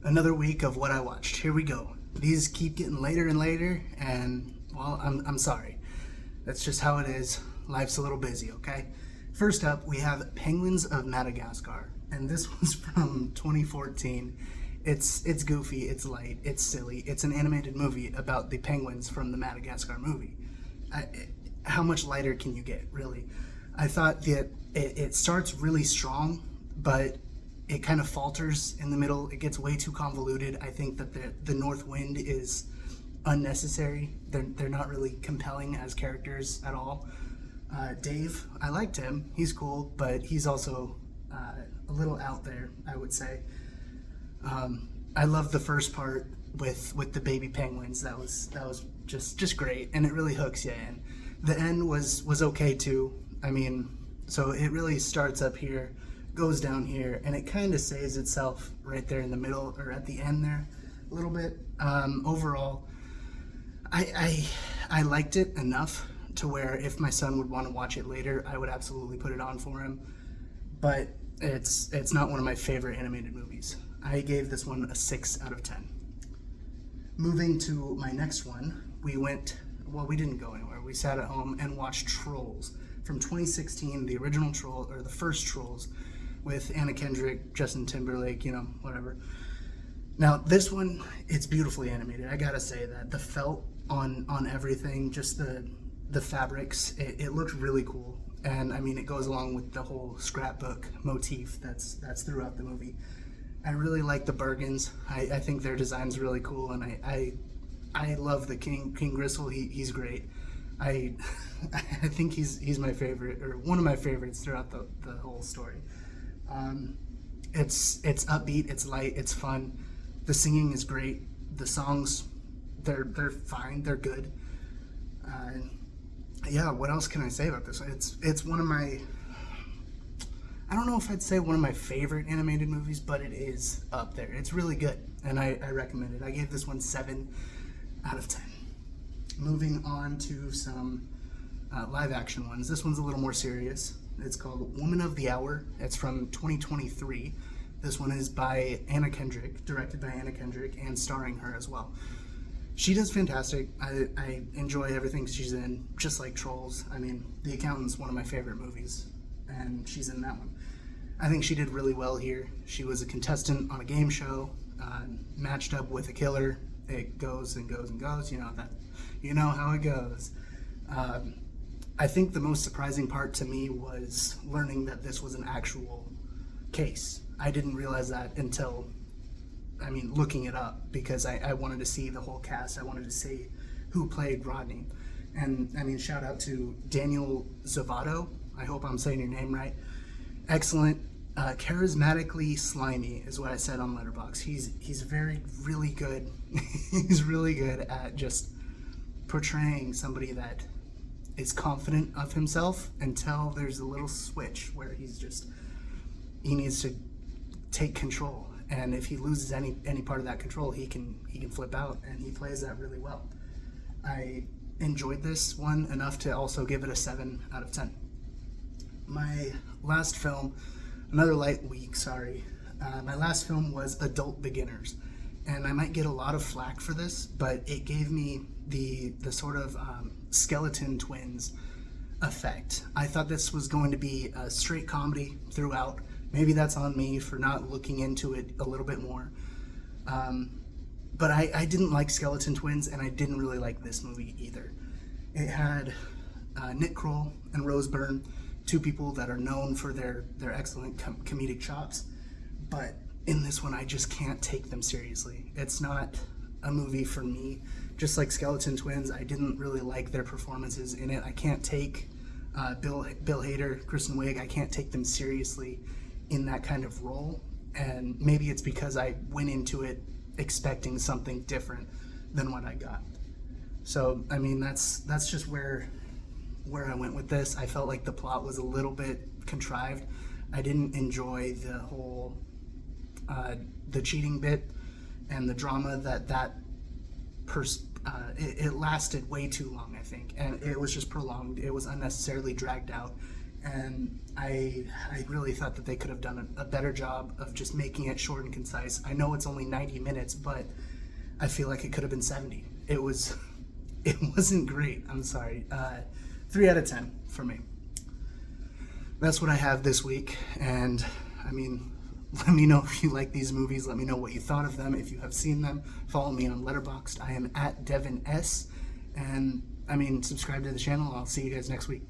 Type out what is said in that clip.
Another week of what I watched. Here we go. These keep getting later and later, and well, I'm sorry. That's just how it is. Life's a little busy, okay? First up, we have Penguins of Madagascar, and this was from 2014. It's goofy, it's light, it's silly. It's an animated movie about the penguins from the Madagascar movie. How much lighter can you get, really? I thought that it starts really strong, but it kind of falters in the middle. It gets way too convoluted. I think that the North Wind is unnecessary. They're not really compelling as characters at all. Dave, I liked him. He's cool, but he's also a little out there, I would say. I love the first part with the baby penguins. That was just great, and it really hooks you in. The end was okay too. I mean, so it really starts up here, goes down here, and it kind of saves itself right there in the middle or at the end there a little bit. Overall, I liked it enough to where if my son would want to watch it later, I would absolutely put it on for him. But it's not one of my favorite animated movies. I gave this one a 6 out of 10. Moving to my next one, we didn't go anywhere. We sat at home and watched Trolls from 2016, the original Troll, or the first Trolls, with Anna Kendrick, Justin Timberlake, whatever. Now, this one, it's beautifully animated. I gotta say that. The felt on everything, just the fabrics, it looked really cool. And I mean, it goes along with the whole scrapbook motif that's throughout the movie. I really like the Bergens. I think their design's really cool, and I love the King Gristle. He's great. I think he's my favorite, or one of my favorites throughout the whole story. It's upbeat, it's light, it's fun. The singing is great. The songs, they're fine, they're good. Yeah, what else can I say about this? It's one of my, I don't know if I'd say one of my favorite animated movies, but it is up there. It's really good, and I recommend it. I gave this one 7 out of 10. Moving on to some live action ones. This one's a little more serious. It's called Woman of the Hour. It's from 2023. This one is by Anna Kendrick, directed by Anna Kendrick, and starring her as well. She does fantastic. I enjoy everything she's in, just like Trolls. I mean, The Accountant's one of my favorite movies, and she's in that one. I think she did really well here. She was a contestant on a game show, matched up with a killer. It goes and goes and goes. You know how it goes. I think the most surprising part to me was learning that this was an actual case. I didn't realize that until, looking it up, because I wanted to see the whole cast. I wanted to see who played Rodney. And shout out to Daniel Zovato. I hope I'm saying your name right. Excellent. Charismatically slimy is what I said on Letterboxd. He's really good. He's really good at just portraying somebody that is confident of himself until there's a little switch where he needs to take control. And if he loses any part of that control, he can flip out, and he plays that really well. I enjoyed this one enough to also give it a 7 out of 10. My last film, another light week, sorry. My last film was Adult Beginners, and I might get a lot of flack for this, but it gave me the sort of skeleton twins effect. I thought this was going to be a straight comedy throughout. Maybe that's on me for not looking into it a little bit more. But I didn't like Skeleton Twins, and I didn't really like this movie either. It had Nick Kroll and Rose Byrne, two people that are known for their excellent comedic chops. But in this one, I just can't take them seriously. It's not a movie for me. Just like Skeleton Twins, I didn't really like their performances in it. I can't take Bill Hader, Kristen Wiig, I can't take them seriously in that kind of role. And maybe it's because I went into it expecting something different than what I got. So, that's just where I went with this. I felt like the plot was a little bit contrived. I didn't enjoy the whole the cheating bit and the drama it lasted way too long, I think, and it was just prolonged. It was unnecessarily dragged out, and I really thought that they could have done a better job of just making it short and concise. I know it's only 90 minutes, but I feel like it could have been 70. It wasn't great. I'm sorry. 3 out of 10 for me. That's what I have this week, and I mean, let me know if you like these movies. Let me know what you thought of them. If you have seen them, follow me on Letterboxd. I am at Devin S. And I mean, subscribe to the channel. I'll see you guys next week.